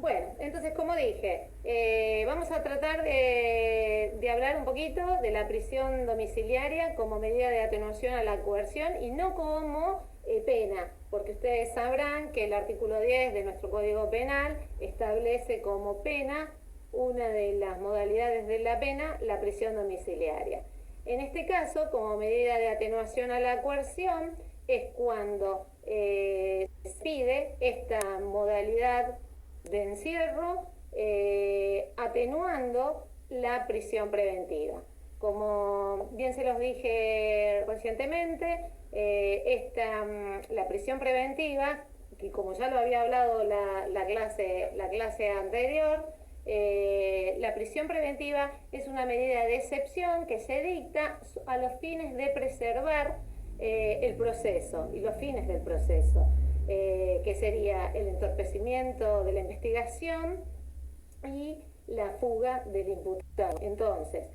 Bueno, entonces como dije, vamos a tratar de hablar un poquito de la prisión domiciliaria como medida de atenuación a la coerción y no como pena, porque ustedes sabrán que el artículo 10 de nuestro Código Penal establece como pena una de las modalidades de la pena, la prisión domiciliaria. En este caso, como medida de atenuación a la coerción, es cuando se pide esta modalidad de encierro, atenuando la prisión preventiva. Como bien se los dije recientemente, la prisión preventiva, que como ya lo había hablado la clase anterior, la prisión preventiva es una medida de excepción que se dicta a los fines de preservar el proceso y los fines del proceso, que sería el entorpecimiento de la investigación y la fuga del imputado. Entonces,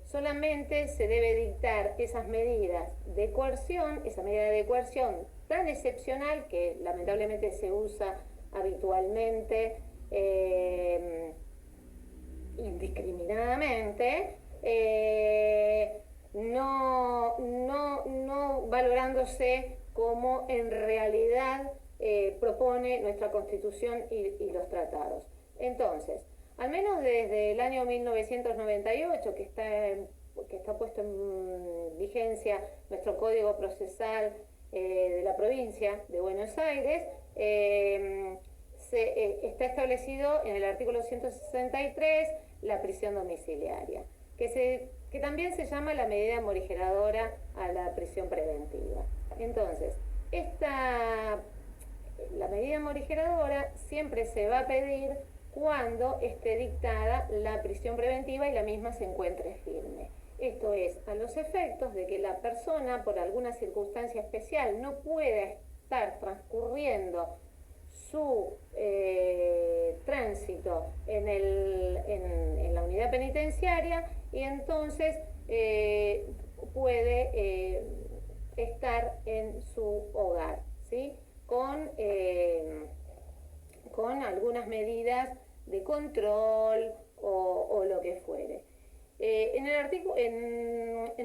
solamente se debe dictar esas medidas de coerción, esa medida de coerción tan excepcional que lamentablemente se usa habitualmente indiscriminadamente, no valorándose como en realidad propone nuestra Constitución y los tratados. Entonces, al menos desde el año 1998, que está puesto en vigencia nuestro Código Procesal de la provincia de Buenos Aires, está establecido en el artículo 163 la prisión domiciliaria, que también se llama la medida morigeradora a la prisión preventiva. Entonces, la medida morigeradora siempre se va a pedir cuando esté dictada la prisión preventiva y la misma se encuentre firme. Esto es, a los efectos de que la persona, por alguna circunstancia especial, no pueda estar transcurriendo su tránsito en la unidad penitenciaria y entonces puede estar en su hogar, ¿sí? Con algunas medidas de control o lo que fuere. En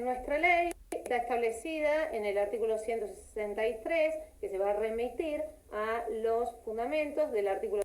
nuestra ley está establecida en el artículo 163, que se va a remitir a los fundamentos del artículo.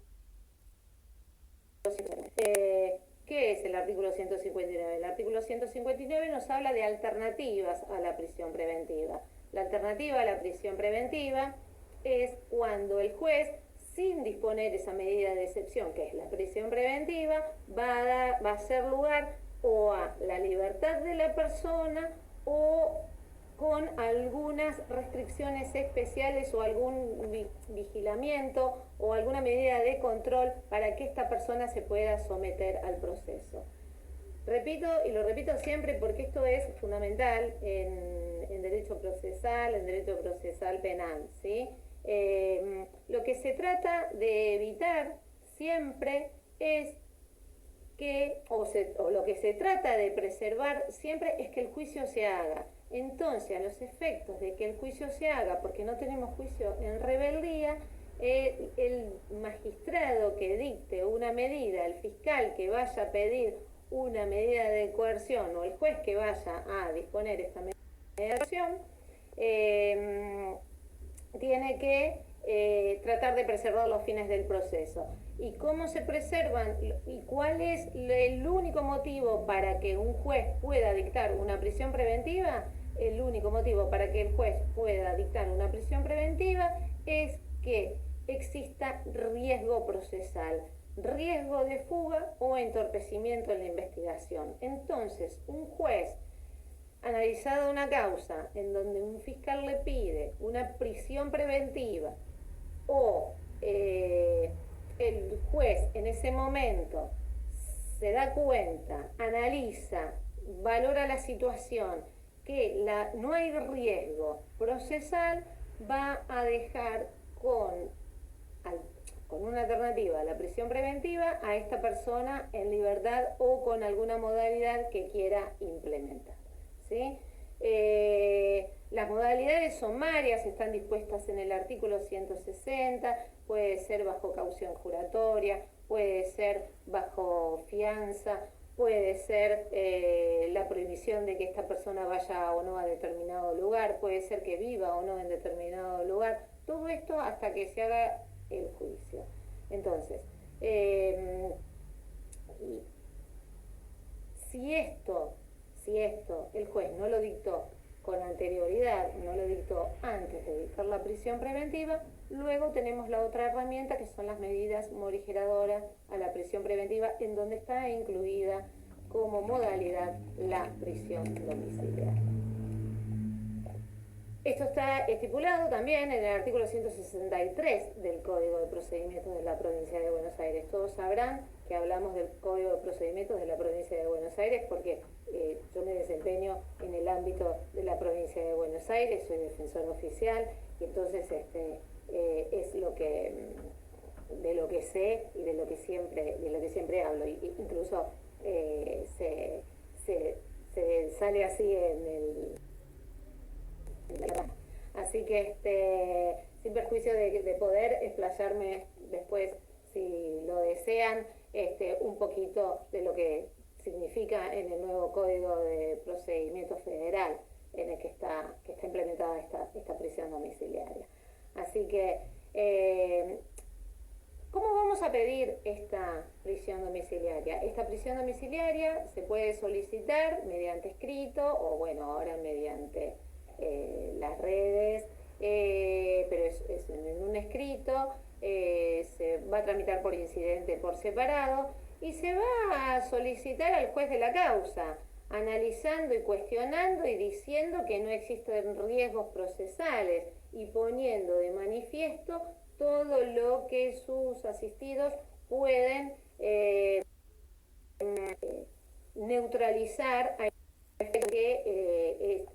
¿Qué es el artículo 159? El artículo 159 nos habla de alternativas a la prisión preventiva. La alternativa a la prisión preventiva es cuando el juez, sin disponer esa medida de excepción, que es la prisión preventiva, va a hacer lugar o a la libertad de la persona o con algunas restricciones especiales o algún vigilamiento o alguna medida de control para que esta persona se pueda someter al proceso. Repito, y lo repito siempre porque esto es fundamental en derecho procesal penal, ¿sí? Lo que se trata de evitar siempre es o lo que se trata de preservar siempre es que el juicio se haga. Entonces, a los efectos de que el juicio se haga, porque no tenemos juicio en rebeldía, el magistrado que dicte una medida, el fiscal que vaya a pedir una medida de coerción o el juez que vaya a disponer esta medida de coerción, tiene que tratar de preservar los fines del proceso. ¿Y cómo se preservan? ¿Y cuál es el único motivo para que un juez pueda dictar una prisión preventiva? El único motivo para que el juez pueda dictar una prisión preventiva es que exista riesgo procesal, riesgo de fuga o entorpecimiento en la investigación. Entonces, un juez, analizada una causa en donde un fiscal le pide una prisión preventiva o el juez en ese momento se da cuenta, analiza, valora la situación, que no hay riesgo procesal, va a dejar con una alternativa a la prisión preventiva a esta persona en libertad o con alguna modalidad que quiera implementar, ¿sí? Las modalidades son varias, están dispuestas en el artículo 160, puede ser bajo caución juratoria, puede ser bajo fianza, puede ser la prohibición de que esta persona vaya o no a determinado lugar, puede ser que viva o no en determinado lugar, todo esto hasta que se haga el juicio. Entonces, si esto el juez no lo dictó con anterioridad, no lo dictó antes de dictar la prisión preventiva, luego tenemos la otra herramienta que son las medidas morigeradoras a la prisión preventiva, en donde está incluida como modalidad la prisión domiciliaria. Esto está estipulado también en el artículo 163 del Código de Procedimientos de la Provincia de Buenos Aires. Todos sabrán que hablamos del Código de Procedimientos de la Provincia de Buenos Aires porque yo me desempeño en el ámbito de la Provincia de Buenos Aires, soy defensor oficial y entonces es lo que de lo que sé y de lo que siempre hablo. Y incluso se sale así en el... Así que sin perjuicio de poder explayarme después, si lo desean, un poquito de lo que significa en el nuevo Código de Procedimiento Federal en el que está implementada esta prisión domiciliaria. Así que, ¿cómo vamos a pedir esta prisión domiciliaria? Esta prisión domiciliaria se puede solicitar mediante escrito o, bueno, ahora mediante las redes, pero es en un escrito, se va a tramitar por incidente por separado y se va a solicitar al juez de la causa, analizando y cuestionando y diciendo que no existen riesgos procesales y poniendo de manifiesto todo lo que sus asistidos pueden neutralizar a que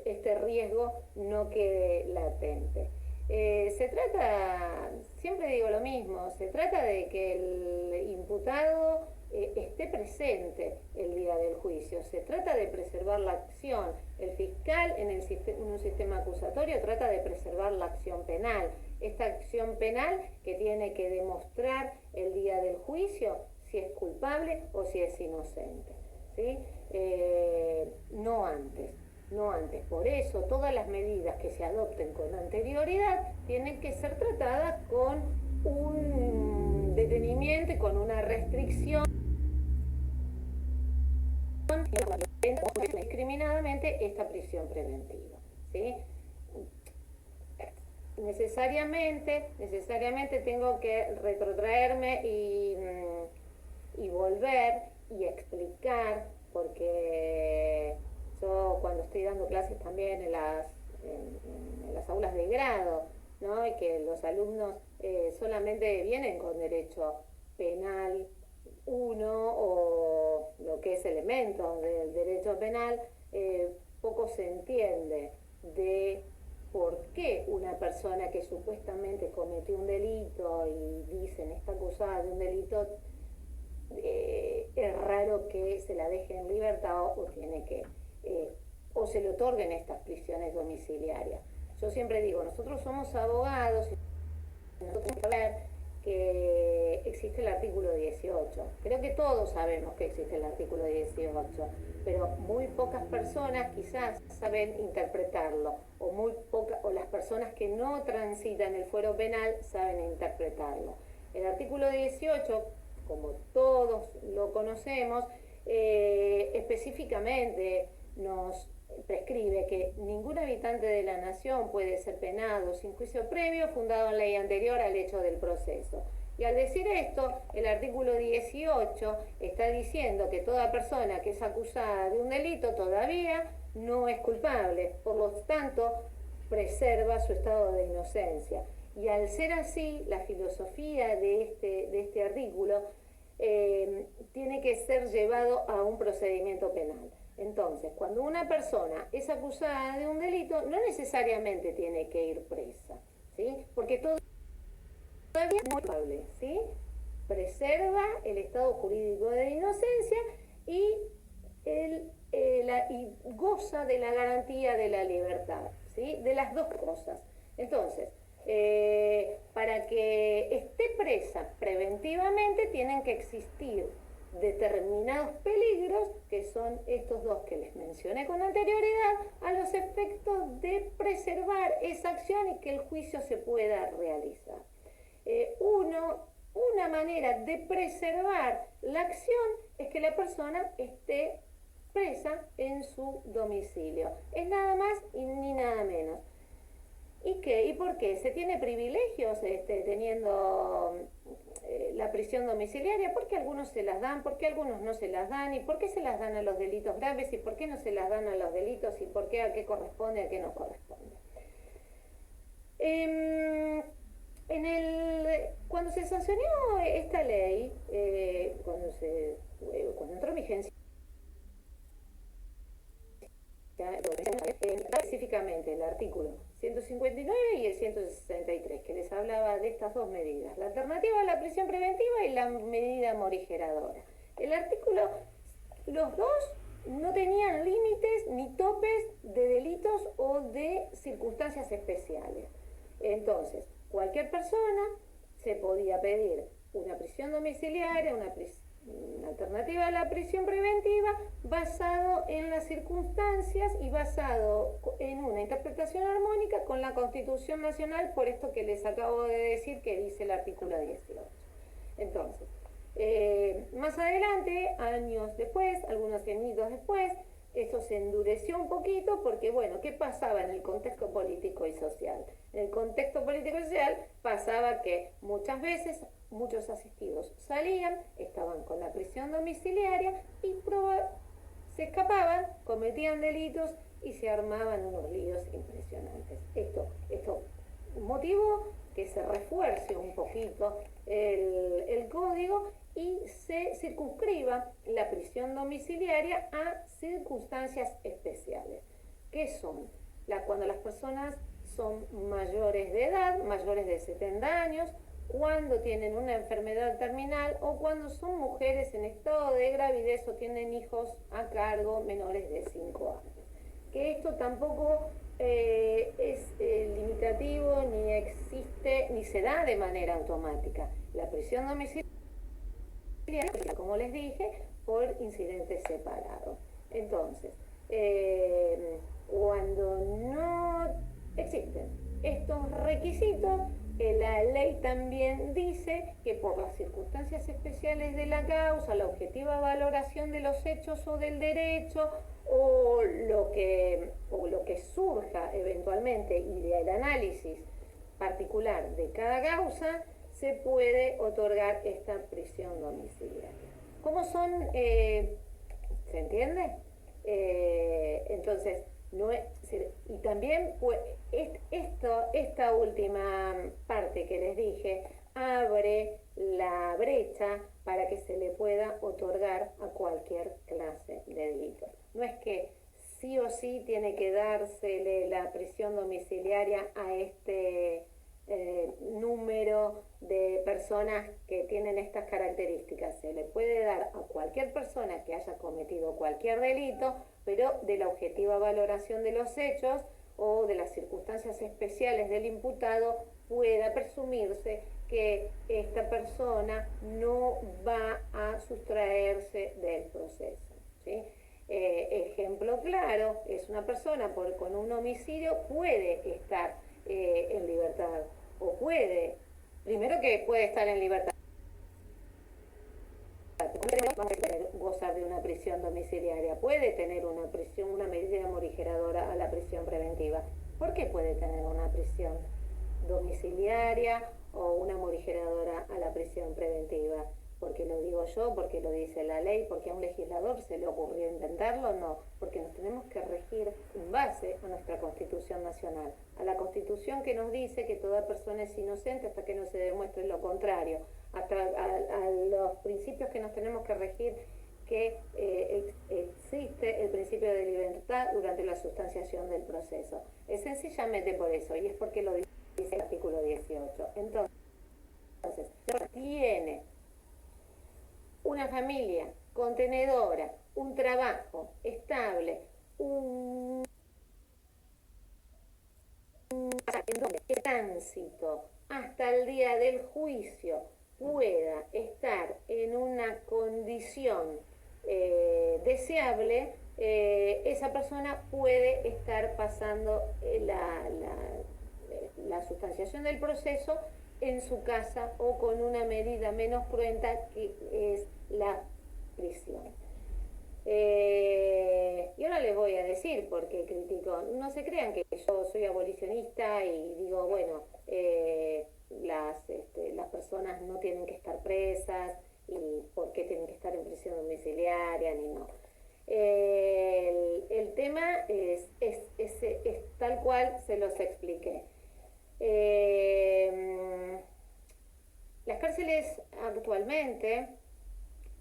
este riesgo no quede latente. Se trata, siempre digo lo mismo, se trata de que el imputado esté presente el día del juicio, se trata de preservar la acción. El fiscal en un sistema acusatorio trata de preservar la acción penal, esta acción penal que tiene que demostrar el día del juicio si es culpable o si es inocente, ¿sí? No antes. Por eso todas las medidas que se adopten con anterioridad tienen que ser tratadas con un detenimiento y con una restricción discriminadamente esta prisión preventiva, ¿sí? Necesariamente tengo que retrotraerme y volver y explicar, porque yo cuando estoy dando clases también en las aulas de grado, ¿no? Y que los alumnos solamente vienen con derecho penal 1 o lo que es elementos del derecho penal, poco se entiende de por qué una persona que supuestamente cometió un delito y dicen está acusada de un delito, es raro que se la deje en libertad o tiene que o se le otorguen estas prisiones domiciliarias. Yo siempre digo, nosotros somos abogados y nosotros tenemos que ver que existe el artículo 18. Creo que todos sabemos que existe el artículo 18, pero muy pocas personas quizás saben interpretarlo, o las personas que no transitan el fuero penal saben interpretarlo. El artículo 18, como todos lo conocemos, específicamente nos prescribe que ningún habitante de la nación puede ser penado sin juicio previo fundado en ley anterior al hecho del proceso. Y al decir esto, el artículo 18 está diciendo que toda persona que es acusada de un delito todavía no es culpable, por lo tanto preserva su estado de inocencia. Y al ser así, la filosofía de este artículo tiene que ser llevado a un procedimiento penal. Entonces, cuando una persona es acusada de un delito, no necesariamente tiene que ir presa, ¿sí? Porque todavía es culpable, ¿sí? Preserva el estado jurídico de inocencia y goza de la garantía de la libertad, ¿sí? De las dos cosas. Entonces, Para que esté presa preventivamente tienen que existir determinados peligros, que son estos dos que les mencioné con anterioridad, a los efectos de preservar esa acción y que el juicio se pueda realizar. Una manera de preservar la acción es que la persona esté presa en su domicilio. Es nada más y ni nada menos. ¿Y qué? ¿Y por qué? ¿Se tiene privilegios teniendo la prisión domiciliaria? ¿Por qué algunos se las dan? ¿Por qué algunos no se las dan? ¿Y por qué se las dan a los delitos graves? ¿Y por qué no se las dan a los delitos? ¿Y por qué a qué corresponde, a qué no corresponde? Cuando se sancionó esta ley, cuando entró en vigencia, específicamente el artículo 159 y el 163, que les hablaba de estas dos medidas, la alternativa a la prisión preventiva y la medida morigeradora. El artículo, los dos no tenían límites ni topes de delitos o de circunstancias especiales. Entonces, cualquier persona se podía pedir una prisión domiciliaria, una alternativa a la prisión preventiva, basado en las circunstancias y basado en una interpretación armónica con la Constitución Nacional, por esto que les acabo de decir que dice el artículo 18. Entonces, más adelante, años después, algunos añitos después, esto se endureció un poquito porque, bueno, ¿qué pasaba en el contexto político y social? En el contexto político y social pasaba que muchas veces muchos asistidos salían, estaban con la prisión domiciliaria y se escapaban, cometían delitos y se armaban unos líos impresionantes. Esto motivó que se refuerce un poquito el código y se circunscriba la prisión domiciliaria a circunstancias especiales, que son cuando las personas son mayores de edad, mayores de 70 años, cuando tienen una enfermedad terminal o cuando son mujeres en estado de gravidez o tienen hijos a cargo menores de 5 años. Que esto tampoco es limitativo, ni existe, ni se da de manera automática. La prisión domiciliaria, como les dije, por incidentes separados. Entonces, cuando no existen estos requisitos, la ley también dice que por las circunstancias especiales de la causa, la objetiva valoración de los hechos o del derecho, o lo que surja eventualmente y del análisis particular de cada causa, se puede otorgar esta prisión domiciliaria. ¿Cómo son? ¿Se entiende? Entonces, no es, y también pues, esta última parte que les dije abre la brecha para que se le pueda otorgar a cualquier clase de delito. No es que sí o sí tiene que dársele la prisión domiciliaria a este número de personas que tienen estas características. Se le puede dar a cualquier persona que haya cometido cualquier delito, pero de la objetiva valoración de los hechos o de las circunstancias especiales del imputado pueda presumirse que esta persona no va a sustraerse del proceso, ¿sí? Ejemplo claro, es una persona con un homicidio puede estar en libertad, o primero que puede estar en libertad, gozar de una prisión domiciliaria, puede tener una medida morigeradora a la prisión preventiva. ¿Por qué puede tener una prisión domiciliaria o una morigeradora a la prisión preventiva? ¿Porque lo digo yo? ¿Porque lo dice la ley? ¿Porque a un legislador se le ocurrió inventarlo? No, porque nos tenemos que regir en base a nuestra Constitución Nacional, a la Constitución que nos dice que toda persona es inocente hasta que no se demuestre lo contrario, a los principios que nos tenemos que regir, que existe el principio de libertad durante la sustanciación del proceso. Es sencillamente por eso, y es porque lo dice el artículo 18. Entonces, tiene una familia contenedora, un trabajo estable, en donde el tránsito hasta el día del juicio pueda estar en una condición deseable, esa persona puede estar pasando la sustanciación del proceso en su casa o con una medida menos cruenta que es la prisión. Y ahora les voy a decir por qué critico. No se crean que yo soy abolicionista y digo, bueno, las personas no tienen que estar presas y por qué tienen que estar en prisión domiciliaria, ni no. El tema es tal cual se los expliqué. Las cárceles actualmente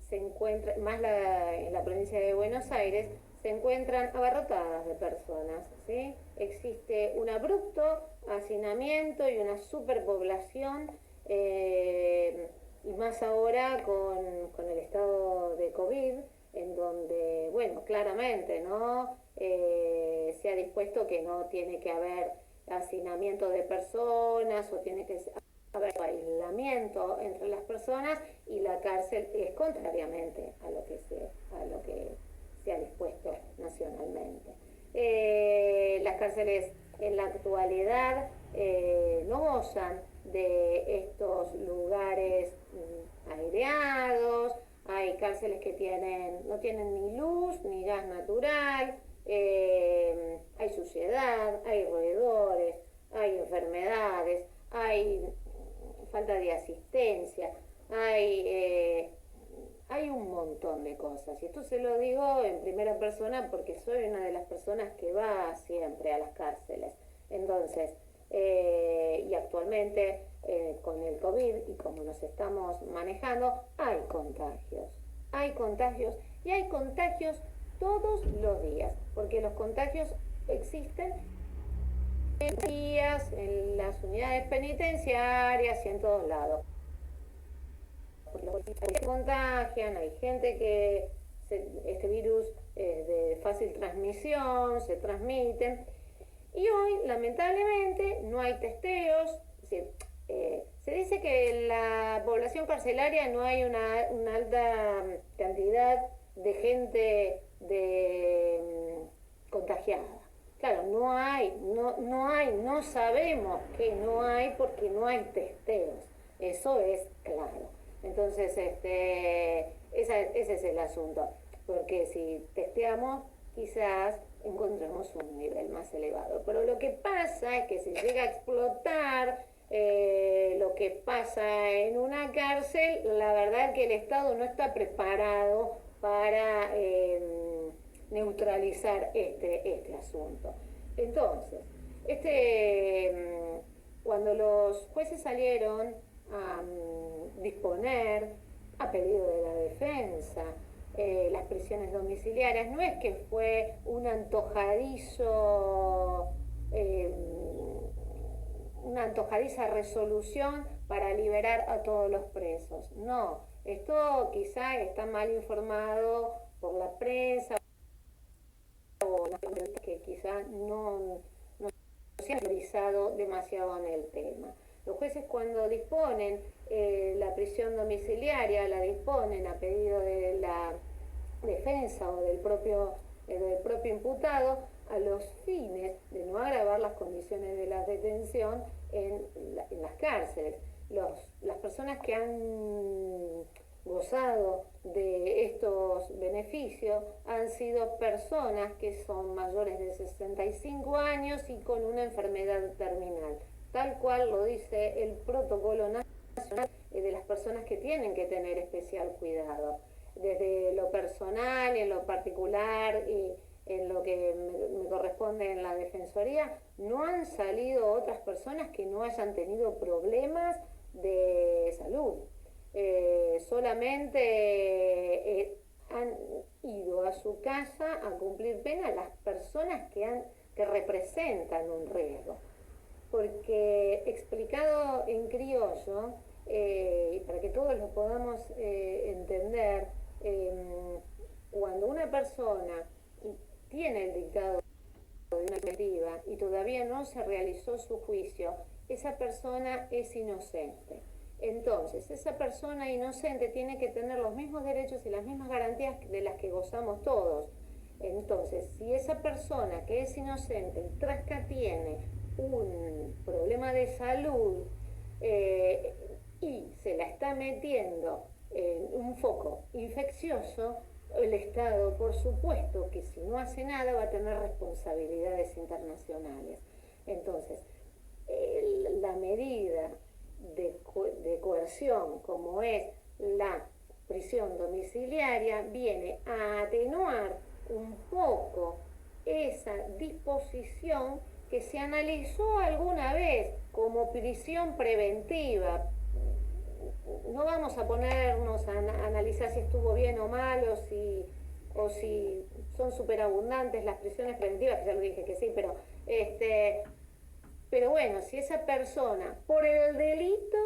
se encuentran, más en la provincia de Buenos Aires, se encuentran abarrotadas de personas, ¿sí? Existe un abrupto hacinamiento y una superpoblación, y más ahora con el estado de COVID, en donde, bueno, claramente, ¿no? Se ha dispuesto que no tiene que haber hacinamiento de personas o tiene que haber aislamiento entre las personas, y la cárcel es contrariamente a lo que se ha dispuesto nacionalmente. Las cárceles en la actualidad no gozan de estos lugares aireados. Hay cárceles que no tienen ni luz ni gas natural, hay suciedad, hay roedores, hay enfermedades, hay falta de asistencia, hay un montón de cosas. Y esto se lo digo en primera persona porque soy una de las personas que va siempre a las cárceles. Entonces, y actualmente con el COVID y como nos estamos manejando, hay contagios y hay contagios todos los días, porque los contagios existen en las unidades penitenciarias y en todos lados. Se contagian, hay gente que este virus es de fácil transmisión, se transmiten, y hoy lamentablemente no hay testeos. Es decir, se dice que en la población carcelaria no hay una alta cantidad de gente contagiada. Claro, no sabemos que no hay porque no hay testeos. Eso es claro. Entonces, ese es el asunto. Porque si testeamos, quizás encontremos un nivel más elevado. Pero lo que pasa es que si llega a explotar lo que pasa en una cárcel, la verdad es que el Estado no está preparado para neutralizar este asunto. Entonces, cuando los jueces salieron a disponer, a pedido de la defensa, las prisiones domiciliarias, no es que fue un una antojadiza resolución para liberar a todos los presos. No, esto quizá está mal informado por la prensa o que quizá no se han priorizado demasiado en el tema. Los jueces, cuando disponen la prisión domiciliaria, la disponen a pedido de la defensa o del propio imputado, a los fines de no agravar las condiciones de la detención en las cárceles. Las personas que han gozado de estos beneficios han sido personas que son mayores de 65 años y con una enfermedad terminal, tal cual lo dice el protocolo nacional de las personas que tienen que tener especial cuidado. Desde lo personal, en lo particular y en lo que me corresponde en la Defensoría, no han salido otras personas que no hayan tenido problemas de salud. Solamente han ido a su casa a cumplir pena las personas que representan un riesgo. Porque explicado en criollo, para que todos lo podamos entender, cuando una persona tiene el dictado de una colectiva y todavía no se realizó su juicio, esa persona es inocente. Entonces, esa persona inocente tiene que tener los mismos derechos y las mismas garantías de las que gozamos todos. Entonces, si esa persona que es inocente tiene un problema de salud y se la está metiendo en un foco infeccioso, el Estado, por supuesto, que si no hace nada va a tener responsabilidades internacionales. Entonces, la medida de coerción, como es la prisión domiciliaria, viene a atenuar un poco esa disposición que se analizó alguna vez como prisión preventiva. No vamos a ponernos a analizar si estuvo bien o mal o si son superabundantes las prisiones preventivas, que ya lo dije que sí, pero bueno, si esa persona, por el delito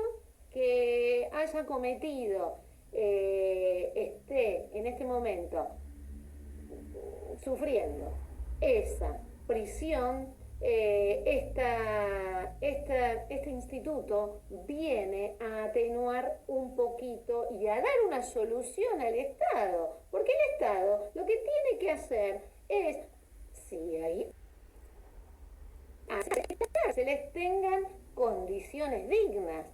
que haya cometido, esté en este momento sufriendo esa prisión, este instituto viene a atenuar un poquito y a dar una solución al Estado, porque el Estado lo que tiene que hacer es, si hay cárceles, tengan condiciones dignas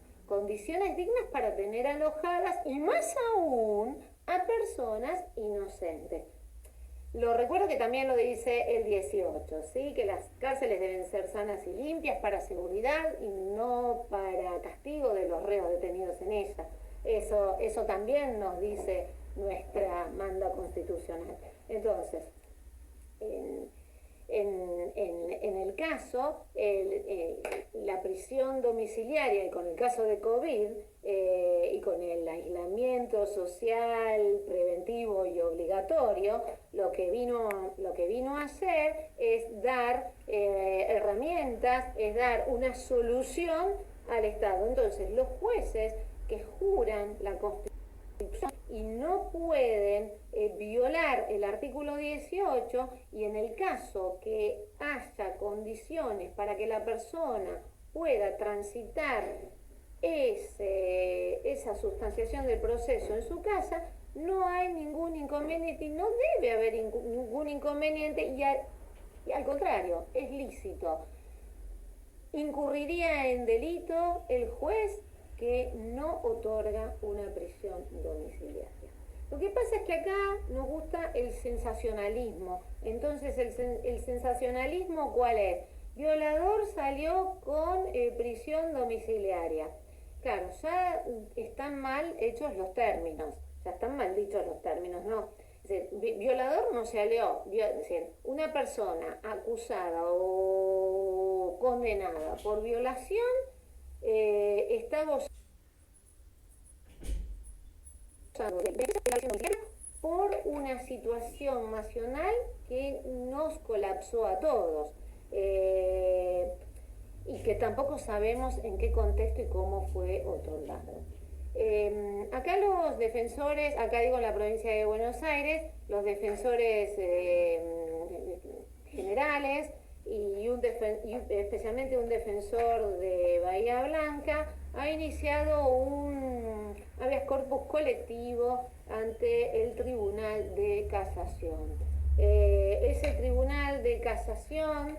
para tener alojadas y más aún a personas inocentes. Lo recuerdo que también lo dice el 18, ¿sí? Que las cárceles deben ser sanas y limpias para seguridad y no para castigo de los reos detenidos en ellas. Eso también nos dice nuestra manda constitucional. Entonces, en el caso, la prisión domiciliaria, y con el caso de COVID, y con el aislamiento social, preventivo y obligatorio, lo que vino a hacer es dar herramientas, es dar una solución al Estado. Entonces, los jueces que juran la Constitución y no pueden violar el artículo 18, y en el caso que haya condiciones para que la persona pueda transitar esa sustanciación del proceso en su casa, no hay ningún inconveniente y no debe haber ningún inconveniente y al contrario, es lícito. Incurriría en delito el juez que no otorga una prisión domiciliaria. Lo que pasa es que acá nos gusta el sensacionalismo. Entonces, ¿el sensacionalismo cuál es? Violador salió con prisión domiciliaria. Claro, ya están mal hechos los términos, ya están mal dichos los términos, ¿no? Es decir, violador no salió, es decir, una persona acusada o condenada por violación está gozando por una situación nacional que nos colapsó a todos. Y que tampoco sabemos en qué contexto y cómo fue otorgado. Acá los defensores, acá digo en la provincia de Buenos Aires, los defensores generales y especialmente un defensor de Bahía Blanca ha iniciado un habeas corpus colectivo ante el Tribunal de Casación. Ese Tribunal de Casación,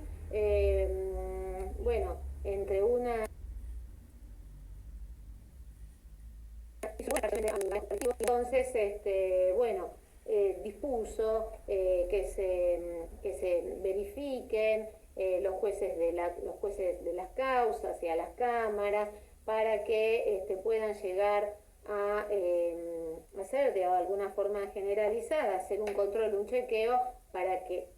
bueno, entre una entonces bueno, dispuso que se verifiquen los jueces de las causas y a las cámaras para que puedan llegar a hacer de alguna forma generalizada, hacer un control, un chequeo,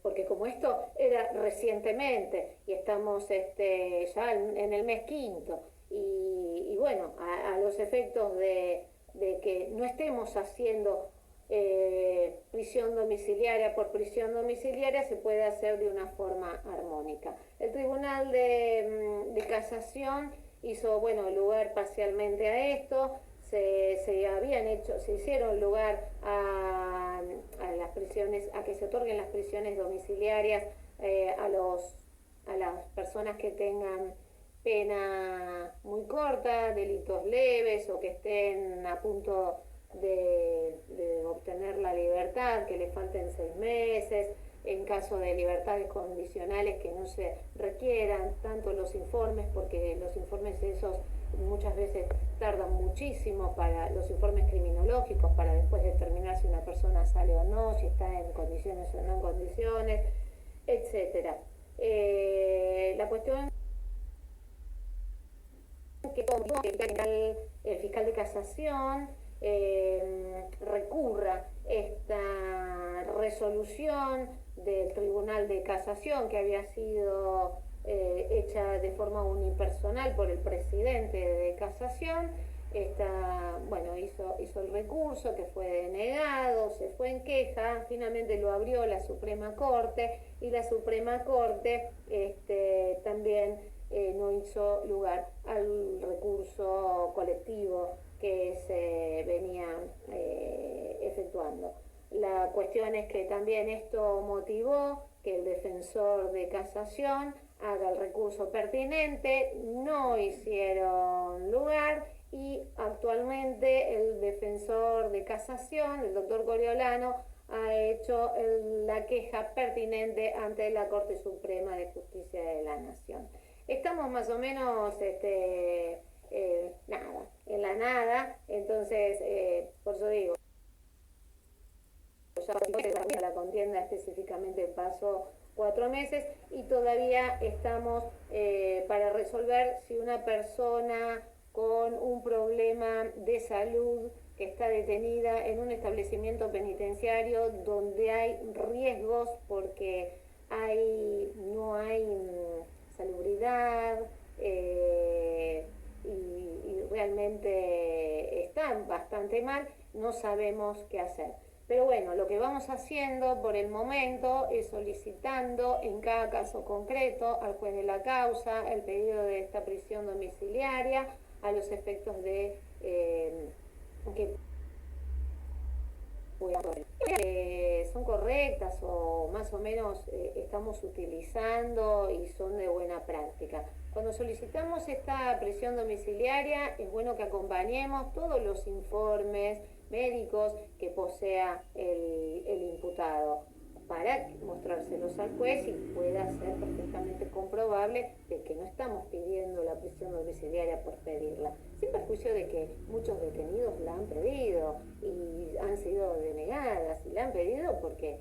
porque como esto era recientemente y estamos ya en el mes quinto y bueno, a los efectos de que no estemos haciendo prisión domiciliaria por prisión domiciliaria, se puede hacer de una forma armónica. El Tribunal de Casación hizo lugar parcialmente a esto, se hicieron lugar a las prisiones, a que se otorguen las prisiones domiciliarias a las personas que tengan pena muy corta, delitos leves o que estén a punto de obtener la libertad, que le falten 6 meses, en caso de libertades condicionales que no se requieran tanto los informes, porque los informes esos muchas veces tardan muchísimo para los informes criminológicos para después determinar si una persona sale o no, si está en condiciones o no en condiciones, etcétera. La cuestión que el fiscal de casación recurra esta resolución del Tribunal de Casación que había sido hecha de forma unipersonal por el presidente de Casación. Bueno, hizo el recurso que fue denegado, se fue en queja, finalmente lo abrió la Suprema Corte y la Suprema Corte también no hizo lugar al recurso colectivo que se venía efectuando. La cuestión es que también esto motivó que el defensor de casación haga el recurso pertinente, no hicieron lugar y actualmente el defensor de casación, el doctor Coriolano, ha hecho la queja pertinente ante la Corte Suprema de Justicia de la Nación. Estamos más o menos en la nada, entonces por eso digo, ya la contienda específicamente pasó 4 meses y todavía estamos para resolver si una persona con un problema de salud que está detenida en un establecimiento penitenciario donde hay riesgos porque no hay salubridad y realmente están bastante mal, no sabemos qué hacer. Pero bueno, lo que vamos haciendo por el momento es solicitando en cada caso concreto al juez de la causa el pedido de esta prisión domiciliaria a los efectos de que son correctas o más o menos estamos utilizando y son de buena práctica. Cuando solicitamos esta prisión domiciliaria es bueno que acompañemos todos los informes médicos que posea el imputado para mostrárselos al juez y pueda ser perfectamente comprobable de que no estamos pidiendo la prisión domiciliaria por pedirla, sin perjuicio de que muchos detenidos la han pedido y han sido denegadas y la han pedido porque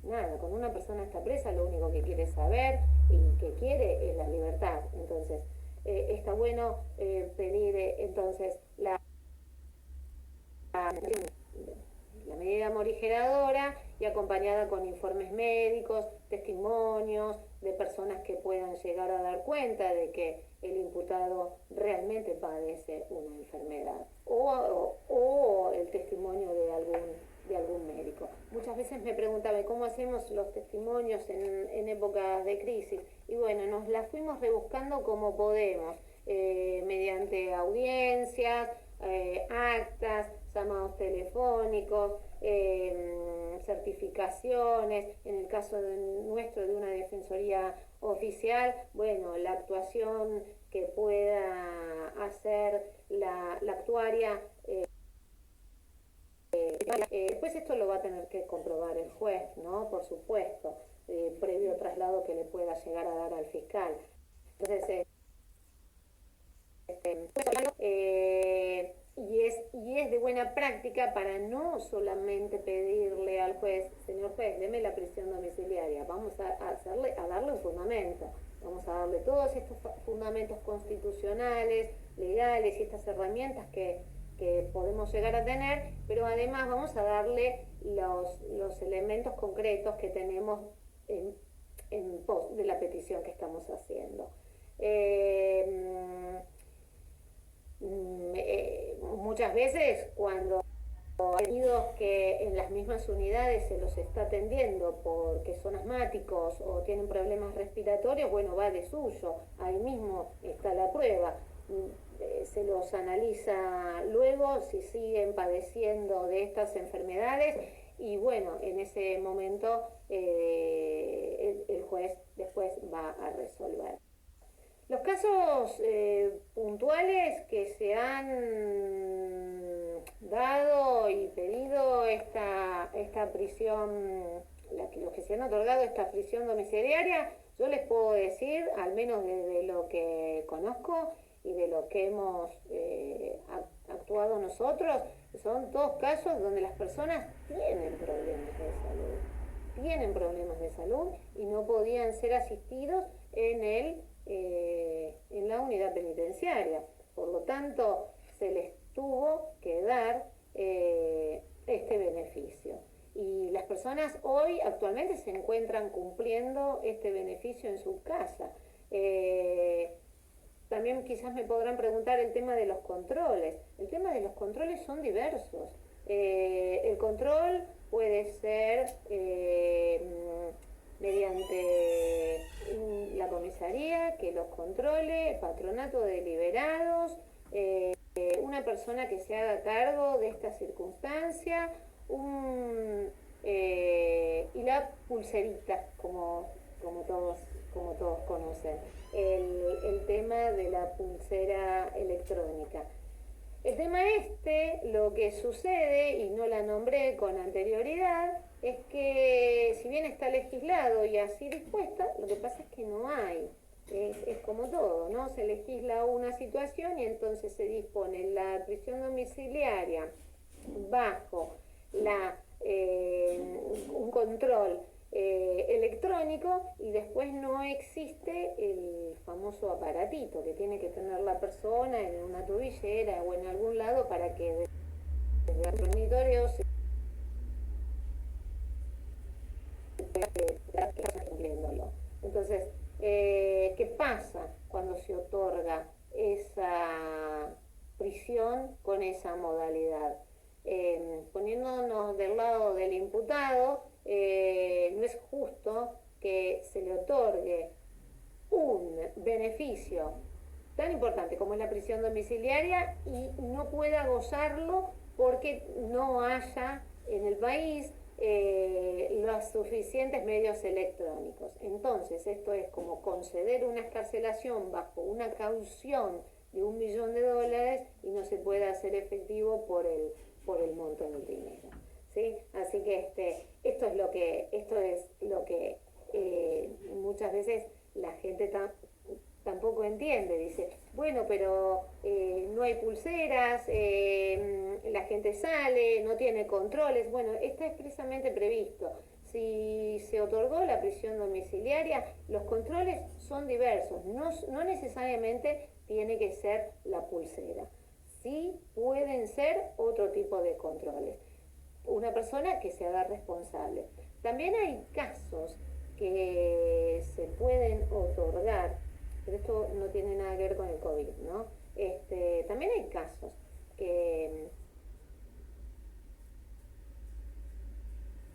cuando una persona está presa lo único que quiere saber y que quiere es la libertad. Entonces está bueno pedir entonces la medida morigeradora y acompañada con informes médicos, testimonios de personas que puedan llegar a dar cuenta de que el imputado realmente padece una enfermedad o el testimonio de algún médico. Muchas veces me preguntaban cómo hacemos los testimonios en épocas de crisis y bueno, nos las fuimos rebuscando como podemos, mediante audiencias, actas, llamados telefónicos, certificaciones, en el caso nuestro de una defensoría oficial, bueno, la actuación que pueda hacer la actuaria. Después esto lo va a tener que comprobar el juez, ¿no? Por supuesto, previo traslado que le pueda llegar a dar al fiscal. Entonces, y es de buena práctica para no solamente pedirle al juez, señor juez, deme la prisión domiciliaria, vamos a darle un fundamento, vamos a darle todos estos fundamentos constitucionales, legales y estas herramientas que podemos llegar a tener, pero además vamos a darle los elementos concretos que tenemos en pos de la petición que estamos haciendo. Muchas veces cuando hay detenidos que en las mismas unidades se los está atendiendo porque son asmáticos o tienen problemas respiratorios, bueno, va de suyo, ahí mismo está la prueba, se los analiza luego si siguen padeciendo de estas enfermedades y bueno, en ese momento el juez después va a resolver. Los casos puntuales que se han dado y pedido esta prisión, los que se han otorgado esta prisión domiciliaria, yo les puedo decir, al menos desde lo que conozco y de lo que hemos actuado nosotros, son todos casos donde las personas tienen problemas de salud y no podían ser asistidos en la unidad penitenciaria. Por lo tanto, se les tuvo que dar este beneficio. Y las personas hoy actualmente se encuentran cumpliendo este beneficio en su casa. También quizás me podrán preguntar el tema de los controles. El tema de los controles son diversos. El control puede ser mediante la comisaría que los controle, patronato de liberados, una persona que se haga cargo de esta circunstancia, y la pulserita, como todos conocen, el tema de la pulsera electrónica. El tema lo que sucede, y no la nombré con anterioridad, es que si bien está legislado y así dispuesta, lo que pasa es que no hay. Es como todo, ¿no? Se legisla una situación y entonces se dispone la prisión domiciliaria bajo un control electrónico, y después no existe el famoso aparatito que tiene que tener la persona en una tobillera o en algún lado para que desde el dormitorio se cumpliéndolo. Entonces, ¿qué pasa cuando se otorga esa prisión con esa modalidad? Poniéndonos del lado del imputado, no es justo que se le otorgue un beneficio tan importante como es la prisión domiciliaria y no pueda gozarlo porque no haya en el país los suficientes medios electrónicos. Entonces, esto es como conceder una excarcelación bajo una caución de $1 millón y no se puede hacer efectivo por el monto del dinero. ¿Sí? Así que esto es lo que muchas veces la gente tampoco entiende. Dice, bueno, pero no hay pulseras, la gente sale, no tiene controles. Bueno, está expresamente previsto. Si se otorgó la prisión domiciliaria, los controles son diversos. No necesariamente tiene que ser la pulsera. Sí pueden ser otro tipo de controles. Una persona que se haga responsable. También hay casos que se pueden otorgar, pero esto no tiene nada que ver con el COVID, ¿no? También hay casos que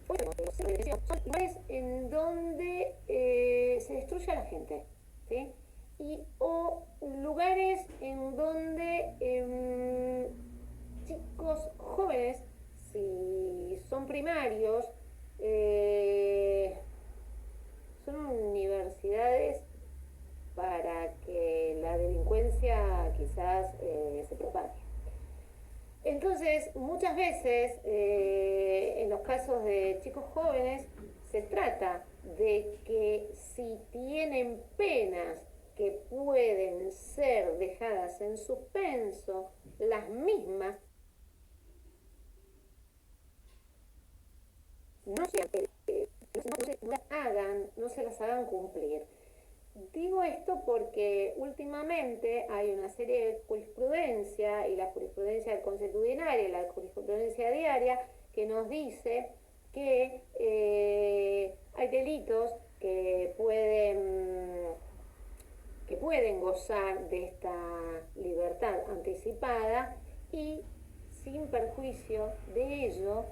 son lugares en donde se destruye a la gente, ¿sí? O lugares en donde chicos jóvenes, si son primarios, son universidades para que la delincuencia quizás se propague. Entonces, muchas veces, en los casos de chicos jóvenes, se trata de que si tienen penas que pueden ser dejadas en suspenso, las mismas no se las hagan cumplir. Digo esto porque últimamente hay una serie de jurisprudencia, y la jurisprudencia consuetudinaria y la jurisprudencia diaria, que nos dice que hay delitos que pueden gozar de esta libertad anticipada y sin perjuicio de ello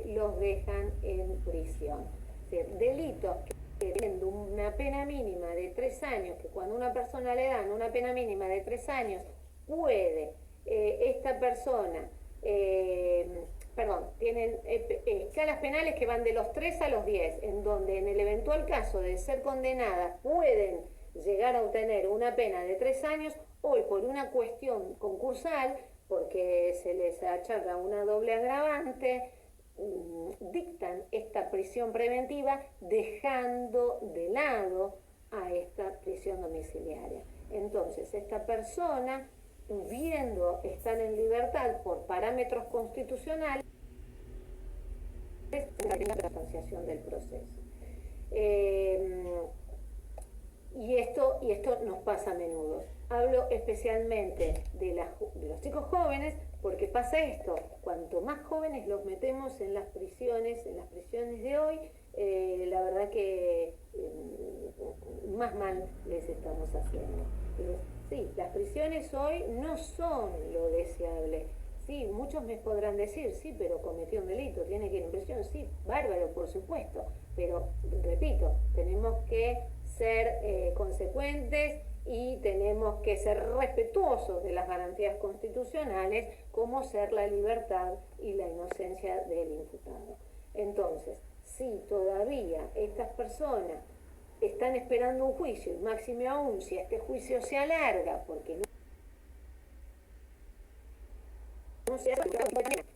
los dejan en prisión. Es decir, delitos que tienen una pena mínima de 3 años, que cuando a una persona le dan una pena mínima de 3 años, puede esta persona, perdón, tienen escalas penales que van de los 3 a los 10, en donde en el eventual caso de ser condenadas pueden llegar a obtener una pena de 3 años, hoy por una cuestión concursal, porque se les achaca una doble agravante, dictan esta prisión preventiva dejando de lado a esta prisión domiciliaria. Entonces, esta persona, pudiendo estar en libertad por parámetros constitucionales, es la sustanciación del proceso. Y esto nos pasa a menudo. Hablo especialmente de los chicos jóvenes, porque pasa esto: cuanto más jóvenes los metemos en las prisiones de hoy, la verdad que más mal les estamos haciendo. Sí, las prisiones hoy no son lo deseable. Sí, muchos me podrán decir, sí, pero cometió un delito, tiene que ir en prisión. Sí, bárbaro, por supuesto. Pero, repito, tenemos que ser consecuentes y tenemos que ser respetuosos de las garantías constitucionales, como ser la libertad y la inocencia del imputado. Entonces, si todavía estas personas están esperando un juicio, y máxime aún si este juicio se alarga, porque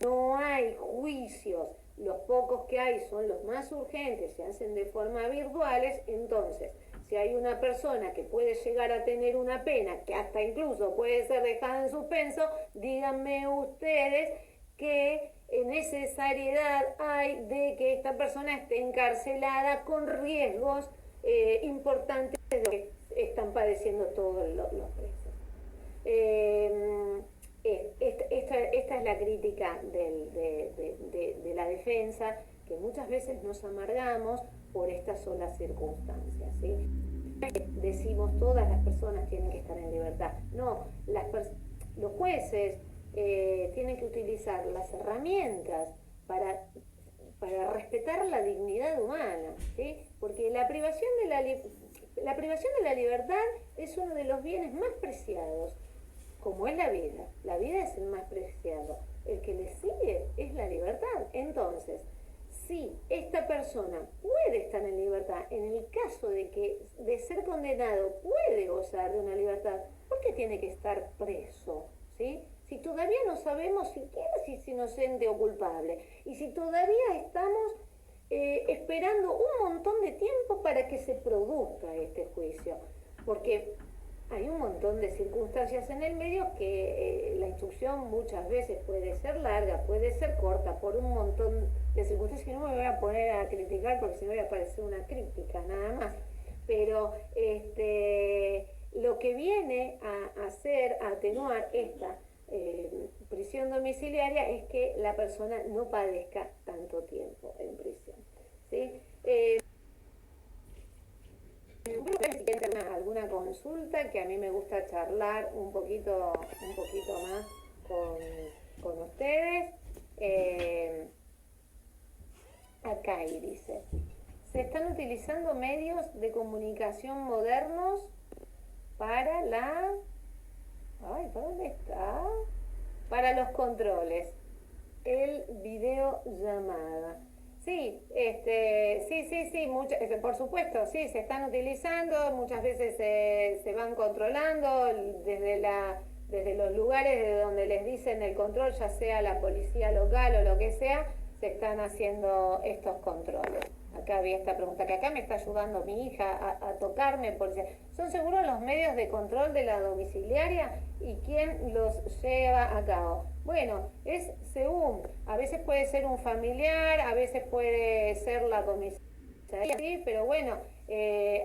no hay juicios, los pocos que hay son los más urgentes, se hacen de forma virtuales. Entonces, si hay una persona que puede llegar a tener una pena, que hasta incluso puede ser dejada en suspenso, díganme ustedes qué necesariedad hay de que esta persona esté encarcelada con riesgos importantes de lo que están padeciendo todos los presos. Esta es la crítica de la defensa, que muchas veces nos amargamos por estas solas circunstancias, ¿sí? Decimos todas las personas tienen que estar en libertad. No, los jueces tienen que utilizar las herramientas para respetar la dignidad humana, ¿sí? Porque la privación de la libertad es uno de los bienes más preciados, como es la vida. La vida es el más preciado. El que le sigue es la libertad. Entonces, si esta persona puede estar en libertad, en el caso de ser condenado puede gozar de una libertad, ¿por qué tiene que estar preso? ¿Sí? Si todavía no sabemos siquiera si es inocente o culpable, y si todavía estamos esperando un montón de tiempo para que se produzca este juicio, porque hay un montón de circunstancias en el medio que la instrucción muchas veces puede ser larga, puede ser corta, por un montón de circunstancias que no me voy a poner a criticar porque si no voy a parecer una crítica nada más. Pero lo que viene a hacer, a atenuar esta prisión domiciliaria es que la persona no padezca tanto tiempo en prisión, ¿sí? Alguna consulta, que a mí me gusta charlar un poquito más con ustedes. Acá y dice: se están utilizando medios de comunicación modernos para ¿para dónde está? Para los controles. El videollamada. Sí, por supuesto, sí, se están utilizando, muchas veces se van controlando desde los lugares de donde les dicen el control, ya sea la policía local o lo que sea, se están haciendo estos controles. Acá había esta pregunta, que acá me está ayudando mi hija a tocarme, porque ¿son seguros los medios de control de la domiciliaria y quién los lleva a cabo? Bueno, es según, a veces puede ser un familiar, a veces puede ser la comisaría, sí, pero bueno,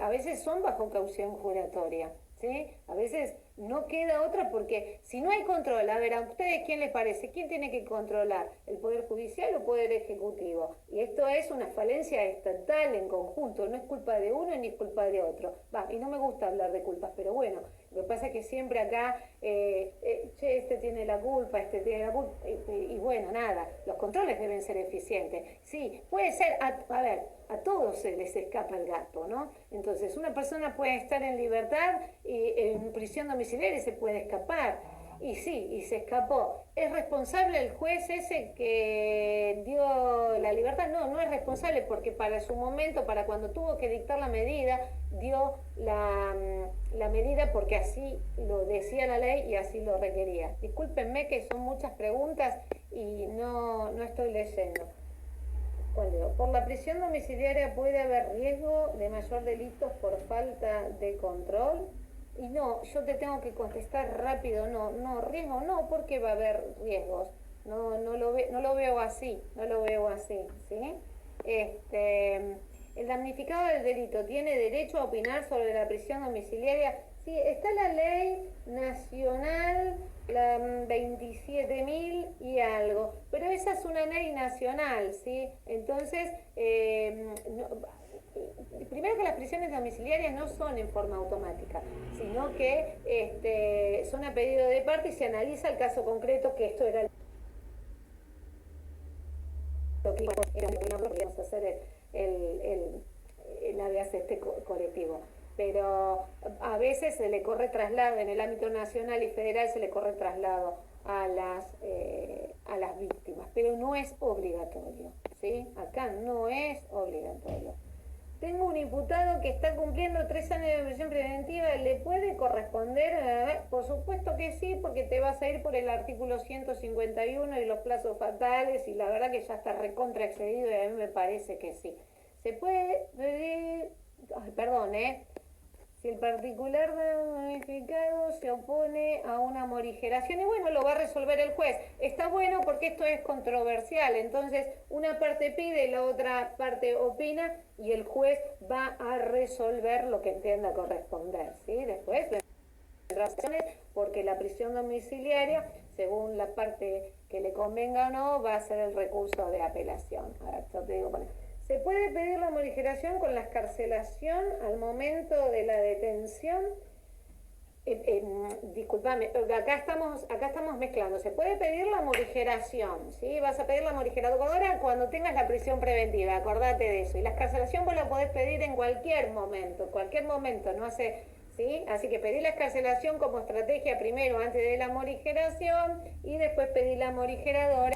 a veces son bajo caución juratoria, ¿sí? A veces no queda otra, porque si no hay control, a ver, ¿a ustedes quién les parece? ¿Quién tiene que controlar? ¿El Poder Judicial o el Poder Ejecutivo? Y esto es una falencia estatal en conjunto, no es culpa de uno ni es culpa de otro. Y no me gusta hablar de culpas, pero bueno, lo que pasa es que siempre acá, este tiene la culpa, este tiene la culpa, y bueno, nada, los controles deben ser eficientes. Sí, puede ser, a ver, a todos se les escapa el gato, ¿no? Entonces, una persona puede estar en libertad y en prisión domiciliaria se puede escapar. Y sí, y se escapó. ¿Es responsable el juez ese que dio la libertad? No, no es responsable porque para su momento, para cuando tuvo que dictar la medida, dio la medida porque así lo decía la ley y así lo requería. Discúlpenme que son muchas preguntas y no estoy leyendo. ¿Cuál digo? Por la prisión domiciliaria puede haber riesgo de mayor delitos por falta de control. Y no, yo te tengo que contestar rápido, no, riesgo no, porque va a haber riesgos. No lo veo así, ¿sí? El damnificado del delito tiene derecho a opinar sobre la prisión domiciliaria. Sí, está la ley nacional, la 27.000 y algo, pero esa es una ley nacional, ¿sí? Entonces, primero que las prisiones domiciliarias no son en forma automática, sino que son a pedido de parte y se analiza el caso concreto, que esto era lo que íbamos a hacer el habeas colectivo. Pero a veces se le corre traslado, en el ámbito nacional y federal se le corre traslado a las víctimas, pero no es obligatorio, ¿sí? Acá no es obligatorio. Tengo un imputado que está cumpliendo 3 años de prisión preventiva, ¿le puede corresponder? Por supuesto que sí, porque te vas a ir por el artículo 151 y los plazos fatales, y la verdad que ya está recontra excedido y a mí me parece que sí. Se puede pedir, perdón, si el particular damnificado se opone a una morigeración, y bueno, lo va a resolver el juez. Está bueno porque esto es controversial, entonces una parte pide y la otra parte opina y el juez va a resolver lo que entienda corresponder, ¿sí? Después razones porque la prisión domiciliaria, según la parte que le convenga o no, va a ser el recurso de apelación. A ver, yo te digo, bueno, ¿se puede pedir la morigeración con la excarcelación al momento de la detención? Disculpame, acá estamos mezclando. Se puede pedir la morigeración, ¿sí? Vas a pedir la morigeradora cuando tengas la prisión preventiva, acordate de eso. Y la excarcelación vos la podés pedir en cualquier momento, no hace, ¿sí? Así que pedí la excarcelación como estrategia primero antes de la morigeración y después pedí la morigeradora.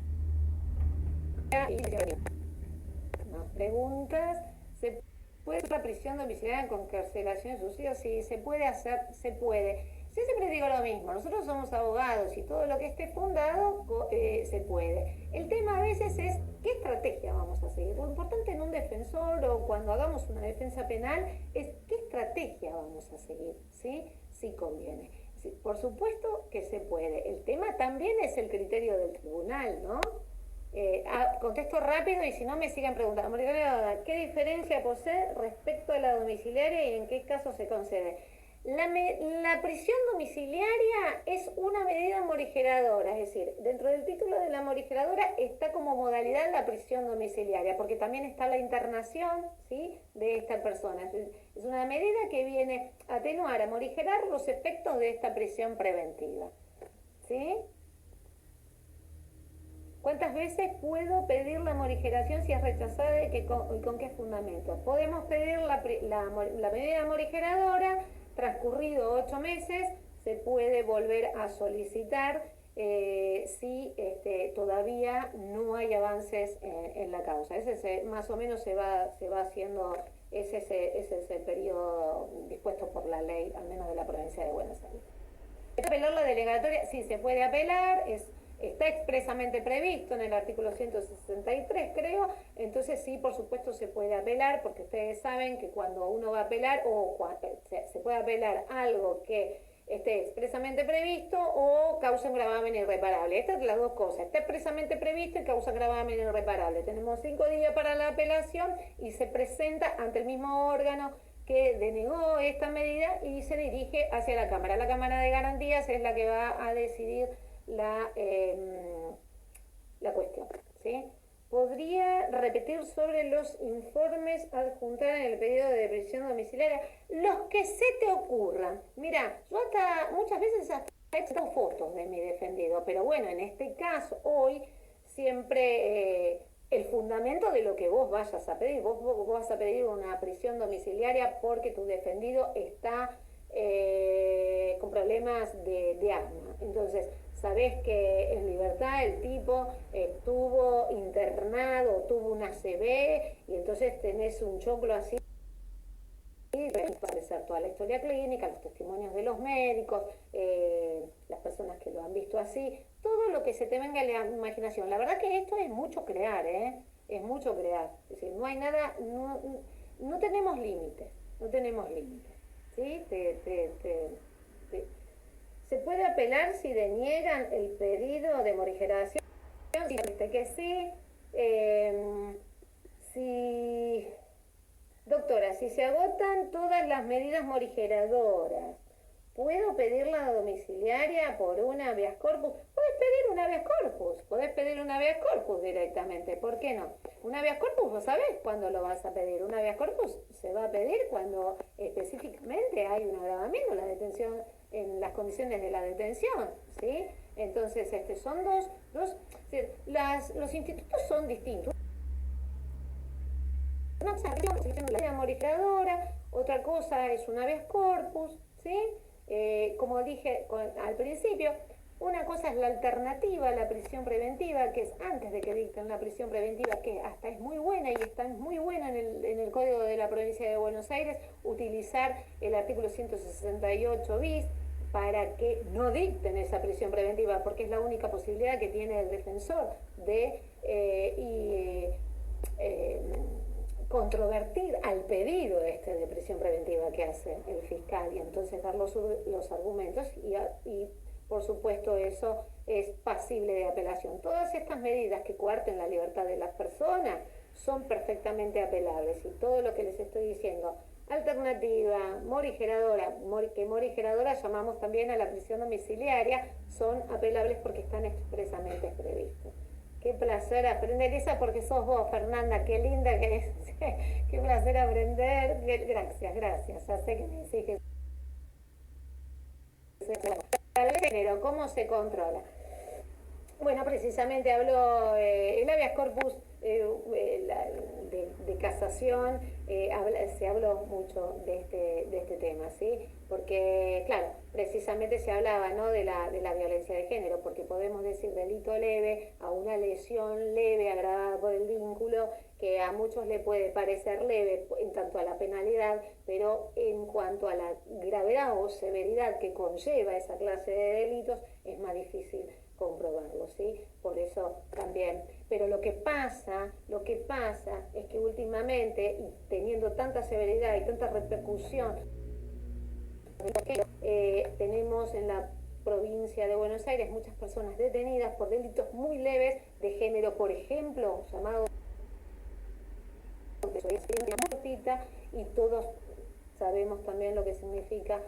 Más preguntas. ¿Se puede hacer la prisión domiciliaria con carcelación suicida? Sí, se puede hacer, se puede. Yo siempre digo lo mismo, nosotros somos abogados y todo lo que esté fundado se puede. El tema a veces es qué estrategia vamos a seguir. Lo importante en un defensor o cuando hagamos una defensa penal es qué estrategia vamos a seguir, ¿sí? Sí conviene. Sí, por supuesto que se puede. El tema también es el criterio del tribunal, ¿no? Contesto rápido y si no me siguen preguntando. ¿Qué diferencia posee respecto a la domiciliaria y en qué caso se concede? La prisión domiciliaria es una medida morigeradora, es decir, dentro del título de la morigeradora está como modalidad la prisión domiciliaria, porque también está la internación, ¿sí?, de esta persona. Es una medida que viene a atenuar, a morigerar los efectos de esta prisión preventiva, ¿sí? ¿Cuántas veces puedo pedir la morigeración si es rechazada y con qué fundamento? Podemos pedir la medida morigeradora, transcurrido 8 meses, se puede volver a solicitar si todavía no hay avances en la causa. Más o menos se va haciendo, ese es el periodo dispuesto por la ley, al menos de la provincia de Buenos Aires. ¿Apelar la delegatoria? Sí, se puede apelar, está expresamente previsto en el artículo 163, creo, entonces sí, por supuesto se puede apelar, porque ustedes saben que cuando uno va a apelar, se puede apelar algo que esté expresamente previsto o causa un gravamen irreparable. Estas son las dos cosas, está expresamente previsto y causa gravamen irreparable. Tenemos 5 días para la apelación y se presenta ante el mismo órgano que denegó esta medida y se dirige hacia la Cámara. La Cámara de Garantías es la que va a decidir la cuestión, ¿sí? ¿Podría repetir sobre los informes adjuntar en el pedido de prisión domiciliaria? Los que se te ocurran. Mira, yo hasta muchas veces he hecho fotos de mi defendido, pero bueno, en este caso, hoy, siempre el fundamento de lo que vos vayas a pedir. Vos vas a pedir una prisión domiciliaria porque tu defendido está con problemas de asma. Entonces, sabés que en libertad el tipo estuvo internado, tuvo una ACV, y entonces tenés un choclo así, aparecer toda la historia clínica, los testimonios de los médicos, las personas que lo han visto así, todo lo que se te venga a la imaginación. La verdad que esto es mucho crear, es mucho crear. Es decir, no hay nada, no tenemos límites, no tenemos límites. ¿Sí? Se puede apelar si deniegan el pedido de morigeración, si dice que sí, si doctora, si se agotan todas las medidas morigeradoras, ¿puedo pedir la domiciliaria por una habeas corpus? Podés pedir una habeas corpus, podés pedir una habeas corpus directamente, ¿por qué no? Una habeas corpus, vos sabés cuándo lo vas a pedir. Una habeas corpus se va a pedir cuando específicamente hay un agravamiento en la detención, en las condiciones de la detención, ¿sí? Entonces, son los institutos son distintos. Una cosa es la morigeradora, otra cosa es un habeas corpus, ¿sí? Como dije al principio, una cosa es la alternativa a la prisión preventiva, que es antes de que dicten la prisión preventiva, que hasta es muy buena y está muy buena en el Código de la Provincia de Buenos Aires, utilizar el artículo 168 bis para que no dicten esa prisión preventiva, porque es la única posibilidad que tiene el defensor de controvertir al pedido de prisión preventiva que hace el fiscal, y entonces dar los argumentos y por supuesto eso es pasible de apelación. Todas estas medidas que coarten la libertad de las personas son perfectamente apelables, y todo lo que les estoy diciendo, alternativa, morigeradora, que morigeradora llamamos también a la prisión domiciliaria, son apelables porque están expresamente previstos. Qué placer aprender esa, porque sos vos, Fernanda, qué linda que es. Qué placer aprender. Gracias, gracias. Ya sé que me decís que género, ¿cómo se controla? Bueno, precisamente habló el habeas corpus de casación, se habló mucho de este tema, ¿sí? Porque, claro, precisamente se hablaba, ¿no?, de la violencia de género, porque podemos decir delito leve a una lesión leve agravada por el vínculo, que a muchos le puede parecer leve en tanto a la penalidad, pero en cuanto a la gravedad o severidad que conlleva esa clase de delitos, es más difícil comprobarlo, ¿sí? Por eso también. Pero lo que pasa es que últimamente, y teniendo tanta severidad y tanta repercusión, tenemos en la provincia de Buenos Aires muchas personas detenidas por delitos muy leves de género, por ejemplo, llamado y todos sabemos también lo que significa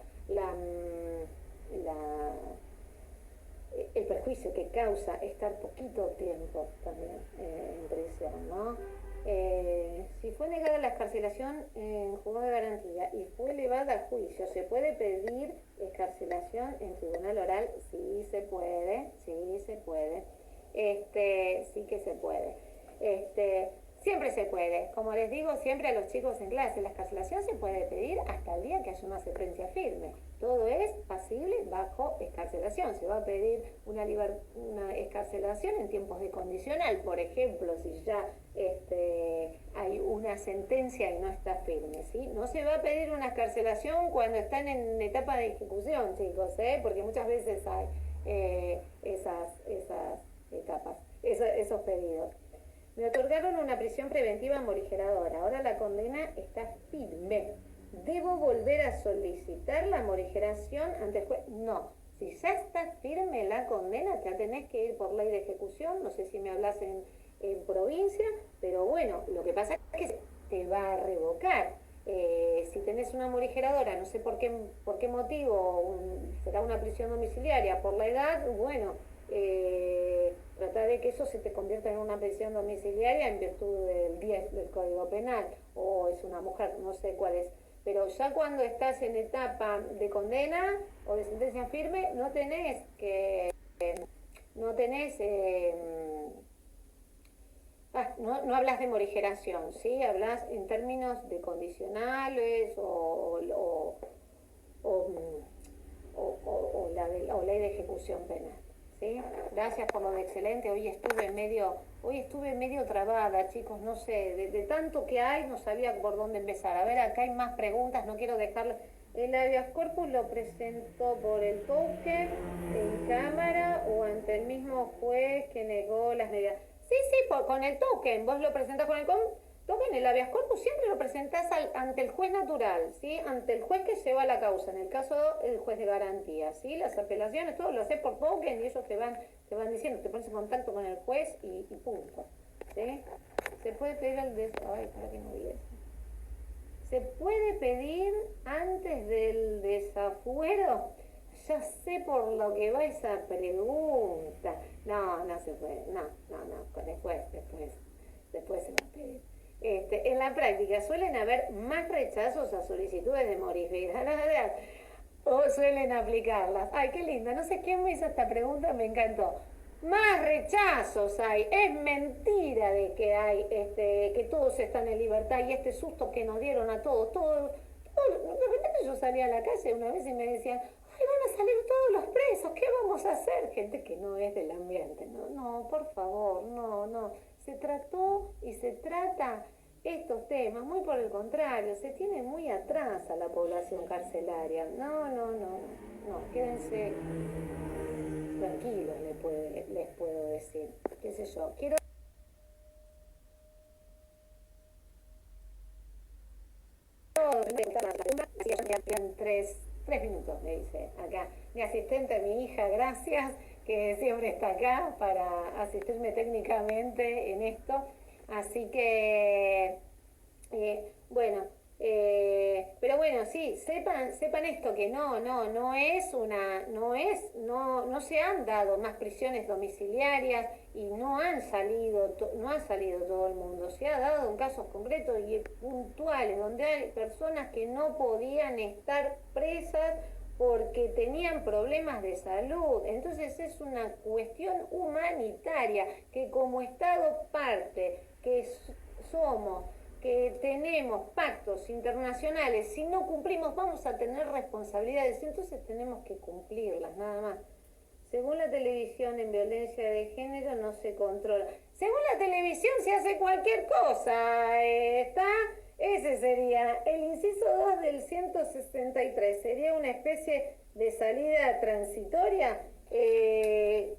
el perjuicio que causa estar poquito tiempo también en prisión, ¿no? Si fue negada la excarcelación en juzgado de garantía y fue elevada a juicio, ¿se puede pedir excarcelación en tribunal oral? Sí se puede, sí se puede. Sí que se puede. Siempre se puede. Como les digo siempre a los chicos en clase, la excarcelación se puede pedir hasta el día que haya una sentencia firme. Todo es pasible bajo excarcelación. Se va a pedir una excarcelación en tiempos de condicional, por ejemplo, si ya hay una sentencia y no está firme, ¿sí? No se va a pedir una excarcelación cuando están en etapa de ejecución, chicos, porque muchas veces hay esas etapas, esos pedidos. Me otorgaron una prisión preventiva morigeradora. Ahora la condena está firme. ¿Debo volver a solicitar la morigeración ante el juez? No. Si ya está firme la condena, ya tenés que ir por ley de ejecución. No sé si me hablas en provincia, pero bueno, lo que pasa es que te va a revocar. Si tenés una morigeradora, no sé por qué motivo, será una prisión domiciliaria por la edad, bueno, tratar de que eso se te convierta en una prisión domiciliaria en virtud del 10 del Código Penal, o es una mujer, no sé cuál es. Pero ya cuando estás en etapa de condena o de sentencia firme, no tenés no hablas de morigeración, ¿sí? Hablas en términos de condicionales o o, o ley de ejecución penal. ¿Sí? Gracias por lo de excelente. Hoy estuve medio trabada, chicos, no sé, de tanto que hay no sabía por dónde empezar. A ver, acá hay más preguntas, no quiero dejarlo. El habeas corpus lo presentó por el toque, en cámara o ante el mismo juez que negó las medidas. Sí, con el token, vos lo presentás con el token, el habeas corpus siempre lo presentás ante el juez natural, ¿sí? Ante el juez que lleva la causa, en el caso el juez de garantía, ¿sí? Las apelaciones, todo lo haces por token y ellos te van diciendo, te pones en contacto con el juez y punto, ¿sí? Se puede pedir ay, para que no diga eso. ¿Se puede pedir antes del desafuero? Ya sé por lo que va esa pregunta. No se puede. No. Después se va a pedir. En la práctica suelen haber más rechazos a solicitudes de modificación o suelen aplicarlas. Ay, qué linda. No sé quién me hizo esta pregunta, me encantó. Más rechazos hay, es mentira de que hay, que todos están en libertad y este susto que nos dieron a todos, de repente yo salía a la calle una vez y me decían, ay, van a salir todos los presos, ¿qué vamos a hacer? Gente que no es del ambiente, no, por favor, no, se trató y se trata estos temas, muy por el contrario, se tiene muy atrás a la población carcelaria, no, quédense tranquilos, les puedo decir, qué sé yo, quiero en tres minutos, me dice acá mi asistente, mi hija, gracias, que siempre está acá para asistirme técnicamente en esto, así que bueno, pero bueno, sí, sepan esto, que no se han dado más prisiones domiciliarias y no han salido todo el mundo. Se ha dado en casos concretos y puntuales, donde hay personas que no podían estar presas porque tenían problemas de salud. Entonces es una cuestión humanitaria que como Estado parte, que somos, que tenemos pactos internacionales, si no cumplimos vamos a tener responsabilidades, entonces tenemos que cumplirlas, nada más. Según la televisión, en violencia de género no se controla. Según la televisión se hace cualquier cosa, ese sería el inciso 2 del 163, sería una especie de salida transitoria.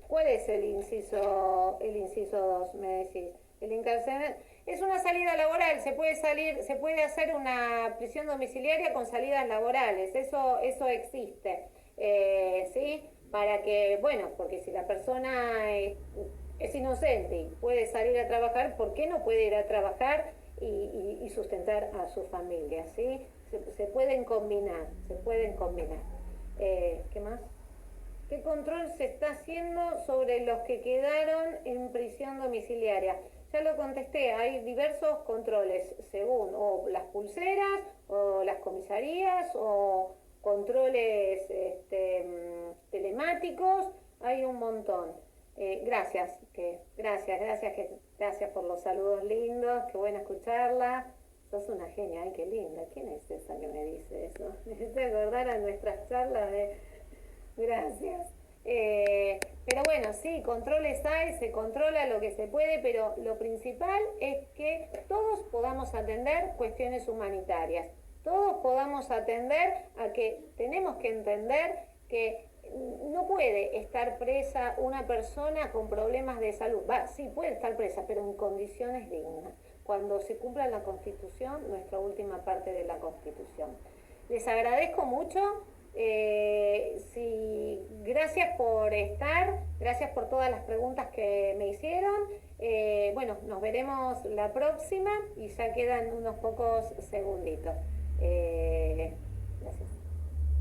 ¿Cuál es el inciso 2, me decís? El encarcelamiento es una salida laboral, se puede hacer una prisión domiciliaria con salidas laborales, eso existe, ¿sí? Para que, bueno, porque si la persona es inocente y puede salir a trabajar, ¿por qué no puede ir a trabajar y sustentar a su familia, ¿sí? Se pueden combinar. ¿Qué más? ¿Qué control se está haciendo sobre los que quedaron en prisión domiciliaria? Ya lo contesté, hay diversos controles, según o las pulseras, o las comisarías, o controles telemáticos, hay un montón. Gracias por los saludos lindos, qué bueno escucharla. Sos una genia, ay, qué linda. ¿Quién es esa que me dice eso? Me hiciste acordar a nuestras charlas de... Gracias. Pero bueno, sí, controles hay, se controla lo que se puede, pero lo principal es que todos podamos atender cuestiones humanitarias, todos podamos atender a que tenemos que entender que no puede estar presa una persona con problemas de salud. Sí, puede estar presa, pero en condiciones dignas, cuando se cumpla la Constitución, nuestra última parte de la Constitución. Les agradezco mucho. Gracias por estar, gracias por todas las preguntas que me hicieron. Bueno, nos veremos la próxima y ya quedan unos pocos segunditos.